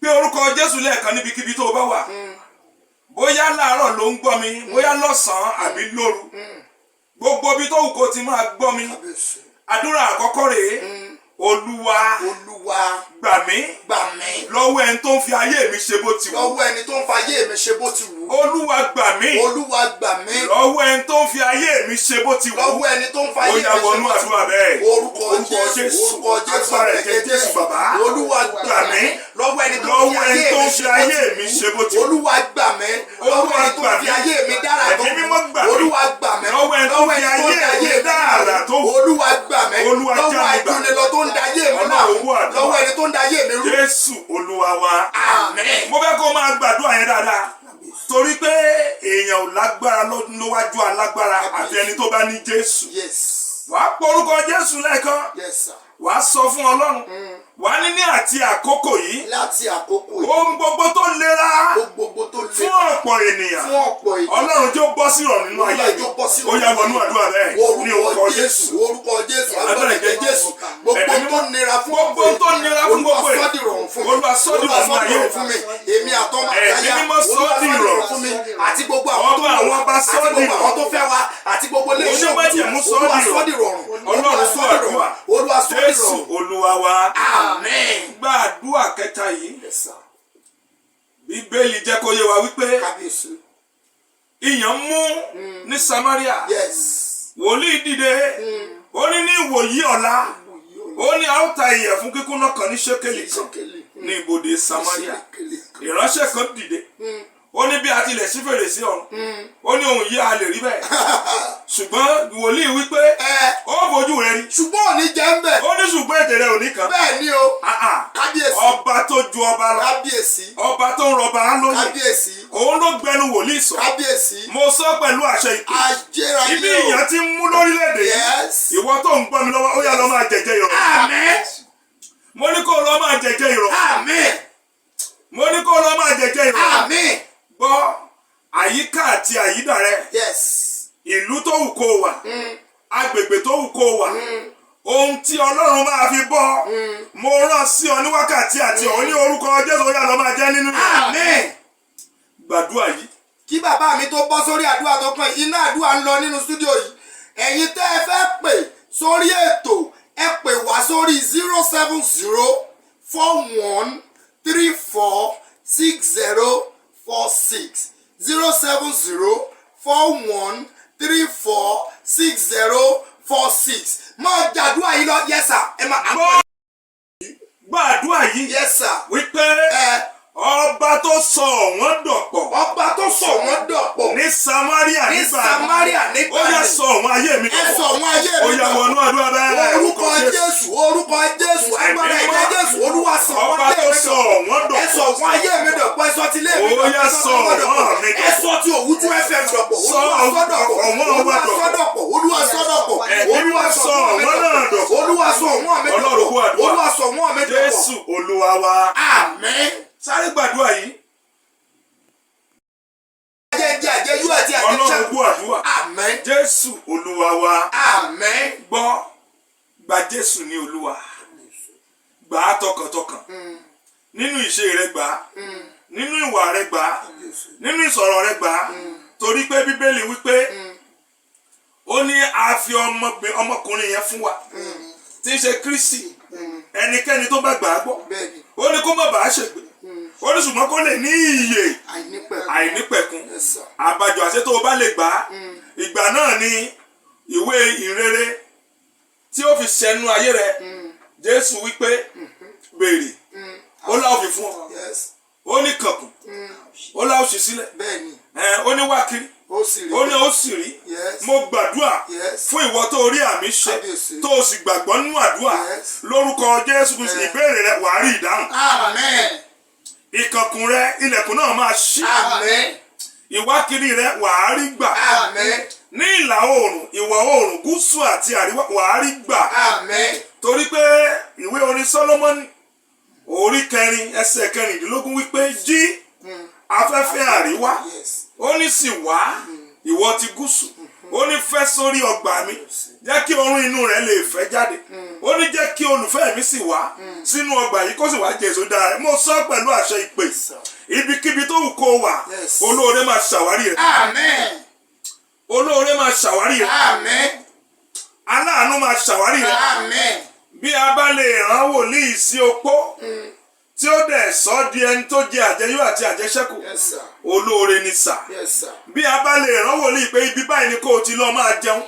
Gbé orúkọ Jésù lẹ́ẹ̀kan níbikíbi tó o bá wà. Bóyá láàárọ̀ ló ń gbọ́ mi, bóyá lọ́sàn-án àbí lóru. Gbogbo ibi tó wù kó ti máa gbọ́ mi. Àdúrà àkọ́kọ́ rèé. Olúwa gbà mí lọ́wọ́ ẹni tó ń fi ayé mi ṣe bó ti wù. Olúwa gbà mí lọ́wọ́ ẹni tó ń fi ayé mi ṣe bó ti wù. Ó yá wọnú àdúrà bẹ́ẹ̀. Orúkọ Jésù agbára ẹ̀jẹ̀ Jésù bàbá. Olúwa gbà mí lọ́wọ́ ẹni tó ń fi ayé mi ṣe bó ti wù. Olúwa gbà mí lọ́wọ́ ẹni tó ń fi ayé mi dára tó wù. Ẹ̀mí mímọ́ gbà mí Olúwa gbà mí lọ́wọ́ ẹni tó ń fi ayé mi dára tó wù. Olúwa gbà mí Olúwa já lọ́wọ́ mi gbà. àìdúnilọ tó ń da ayé mi náà lọ́wọ́ ẹni tó ń da ayé mi rú. Jésù Olúwa wa. Àmín. Mo fẹ́ kó máa gbàdúrà yẹn dáadáa. Torí pé èèyàn ò lágbára níwájú alágbára àti ẹni tó bá ní Jésù. Wàá porúkọ Jésù lẹ́ẹ̀kan. Wàá sọ fún Ọlọ́run. Wàá ní àti àkókò yìí. Ohun gbogbo tó lera fún ọ̀pọ̀ ènìyàn. Ọlọ́run tí ó bọ́ sí ìrọ̀rùn nínú ayé mi. Ó yá wọnú àdúrà bẹ́ẹ̀ ní orúkọ Jésù. Agbára ẹ̀jẹ̀ Jésù. Gbogbo tó nira fún gbogbo ènìyàn. Olúwa sọ́ di ìrọ̀rùn fún mi. Olúwa sọ́ di ìrọ̀rùn ayé fún mi. Èmi àtọmọ Ẹ̀mí mímọ́ sọ́ di ìrọ̀rùn fún mi. Àti gbogbo àwọn tó àwọn ọba sọ́ di ìrọ̀rùn. àwọn tó fẹ́ wa àti gbogbo ilé iṣẹ́ Olúwa sọ́ di ìrọ̀rùn. Ọlọ́run sọ́ àdúrà. Olúwa sọ́ di Jésù ìrọ̀rùn. Olúwa wa. Àmín. Gba àdúrà kẹta yìí. Bíbélì jẹ́ kó yé wa wípé ìyàn mú ní Samaria. Wòlíì dìde. Ó ní ìwòyí ọ̀la. Ó ní a ó ta ìyẹ̀fun kíkúnná kan ní ṣékélì kan ní ibodè Samaria. Ìránṣẹ́ kan dìde. Ó ní bí a tilẹ̀ ṣí fèrèsé ọ̀run. Ó ní ohun yìí a lè rí bẹ́ẹ̀. Ṣùgbọ́n wòlíì wípé ó fojú rẹ rí. Ṣùgbọ́n òní jẹ́ ń bẹ̀. Ó ní ṣùgbọ́n ètè rẹ ò ní kan. Bẹ́ẹ̀ ni o. Kábíyèsí. Ọba tó ju ọba lọ. Kábíyèsí. Ọba tó ń rọba lóyè. Kábíyèsí. Òun ló gbẹnu wòlíì sọ. Kábíyèsí. Mo sọ pẹ̀lú àṣẹ ìpè. Ajẹ́rayé o. Ibi ìyàn ti ń mú lórílẹ̀‐èdè yìí. Ìwọ tó ń gbọ́ mi lọ́wọ́ ó yá lọ máa jẹ̀jẹ̀ ìrọ̀. Àmín. Mo ní kó lọ máa jẹ̀jẹ̀ ìrọ̀. Àmín. Mo ní kó lọ máa jẹ̀jẹ̀ ìrọ̀. Àmín. Gbọ́ àyíká àti àyídà rẹ. Ìlú tó wù kó wà. Agbègbè tó wù kó wà. Ohun tí Ọlọ́run máa fi bọ́. Mo rán sí ọ ní wákàtí àti ọ̀ ní orúkọ Jésù ó yá lọ máa jẹ́ nínú. Àmín. Gbàdúrà yìí. Kí bàbá mi tó bọ́ sórí àdúrà tó kàn iná àdúrà ń lọ nínú stúdíò yìí. Ẹ̀yin tẹ́ ẹ fẹ́ pè sórí ètò ẹ pè wá sórí 07041346046 07041346046. Máa jàdúrà yìí lọ yẹ́sà ẹ máa. Gbàdúrà yìí. Yẹ́sà. Wípé ọba tó sọ wọ́n dọ̀pọ̀. Ọba tó sọ wọ́n dọ̀pọ̀. Ní Samaria nígbà. Ó yá sọ wọ́n ayé mi dọ̀pọ̀. Ẹ sọ wọ́n ayé mi dọ̀pọ̀. Ó yá wọnú àdúrà bẹ́ẹ̀. Orúkọ Jésù agbára ẹ̀jẹ̀ Jésù Olúwa sọ wọ́n ayé mi dọ̀pọ̀. Ẹ sọ wọ́n ayé mi dọ̀pọ̀. Ẹ sọ ti ilé mi dọ̀pọ̀. Ó yá sọ wọ́n mi dọ̀pọ̀. Ẹ sọ ti Òwújú FM dọ̀pọ̀. Sọ Olúwa sọ dọ̀pọ̀. Olúwa sọ dọ̀pọ̀. Olúwa sọ wọ́n náà dọ̀pọ̀. Olúwa sọ wọ́n mi dọ̀pọ̀. Olúwa sọ wọ́n mi dọ̀pọ̀. Jésù Olúwa wa. Àmín. Sáré gbàdúrà yìí. Ọlọ́run gbọ́ àdúrà. Àmín. Jésù Olúwa wa. Àmín. Gbọ́ gba Jésù ní Olúwa. Gbà á tọkàntọkàn. Nínú ìṣe rẹ gbà á. Nínú ìwà rẹ gbà á. Nínú ìsọ̀rọ̀ rẹ gbà á. Torí pé Bíbélì wípé ó ní a fi ọmọkùnrin yẹn fún wa. Tí ń ṣe Kristi. Ẹnikẹ́ni tó bá gbà á gbọ́. Ó ní kó má bàá ṣègbé. Ó ní ṣùgbọ́n kó lè ní ìyè àìnípẹ̀kun. Àbájọ àṣẹ tó o bá lè gbà á. Ìgbà náà ni ìwé ìrere tí ó fi ṣẹnu ayé rẹ. Jésù wípé béèrè ó láò fi fún ọ. Ó ní kànkùn ó láò ṣí sílẹ̀. Ó ní wá kiri ó ní ó sì rí. Mo gbàdúrà fún ìwọ tó rí àmì ṣe tó o sì gbàgbọ́ nínú àdúrà lórúkọ Jésù Kristi. Ìbéèrè rẹ wàá rí ìdáhùn. Àmín. Ìkànkùn rẹ ilẹ̀kùn náà máa ṣí. Àmín. Ìwákiri rẹ wàá rí gbà. Àmín. Ní ìlà oòrùn ìwọ̀ oòrùn gúúsù àti àríwá wàá rí gbà. Àmín. Torí pé ìwé orin Sólómọ́nì orí 4 ẹsẹ̀ 16 wípé jí afẹ́fẹ́ àríwá ó ní sì wá ìwọ ti gúúsù ó ní fẹ́ sórí ọgbà mi jẹ́ kí oorun inú rẹ̀ lè fẹ́ jáde ó ní jẹ́ kí olùfẹ́ mi sì wá sínú ọgbà yìí kó sì wá jẹ èso dára rẹ̀ mo sọ pẹ̀lú àṣẹ ìpè ibikíbi tó wù kó wà olóore máa ṣàwárí rẹ̀ Amen. olóore máa ṣàwárí rẹ̀ Amen. aláàánú máa ṣàwárí rẹ̀ Amen. bí a bá lè rán wòlíì sí opó tí ó dẹ̀ sọ di ẹni tó jẹ àjẹyó àti àjẹṣẹ́kù Yes, sir. olóore ni sà Yes, sir. bí a bá lè rán wòlíì pé ibi báyìí ni kó o ti lọ máa jẹun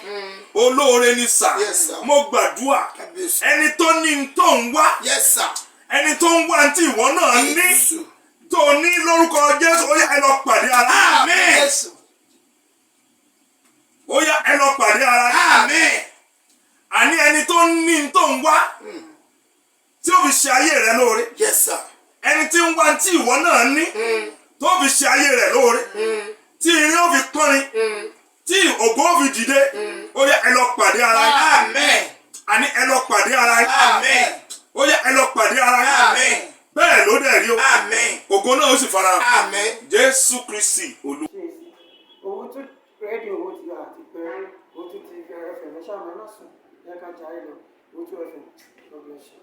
olóore ni sà Yes, sir. mo gbàdúrà Kábíyèsí. ẹni tó ní n tó ń wá Yes, sir. ẹni tó ń wá tí ìwọ náà ní Jésù. tó ní lórúkọ Jésù ó yá ẹ lọ pàdé ara Amen. Jésù. ó yá ẹ lọ pàdé ara Amen. àní ẹni tó ní n tó ń wá tí ó fi ṣe ayé rẹ lóore Yes, sir. ẹni tí ń wá tí ìwọ náà ní tó fi ṣe ayé rẹ lóore tí irin ó fi pọ́nrin tí ògo ó fi dìde ó yá ẹ lọ pàdé ara yín Amen. àní ẹ lọ pàdé ara yín Amen. ó yá ẹ lọ pàdé ara yín Amen. bẹ́ẹ̀ ló dẹ̀ rí o Amen. ògo náà ó sì farahàn Amen. Jésù Kristi Olúwa. owó tó rédíò owó ti àti pé owó tó ti fẹ́ ẹ̀fẹ̀ lẹ́sàmọ́ náà sùn yẹ ká jà ẹ lọ owó tó ẹ̀fẹ̀ lọ́gbẹ̀ẹ́sì.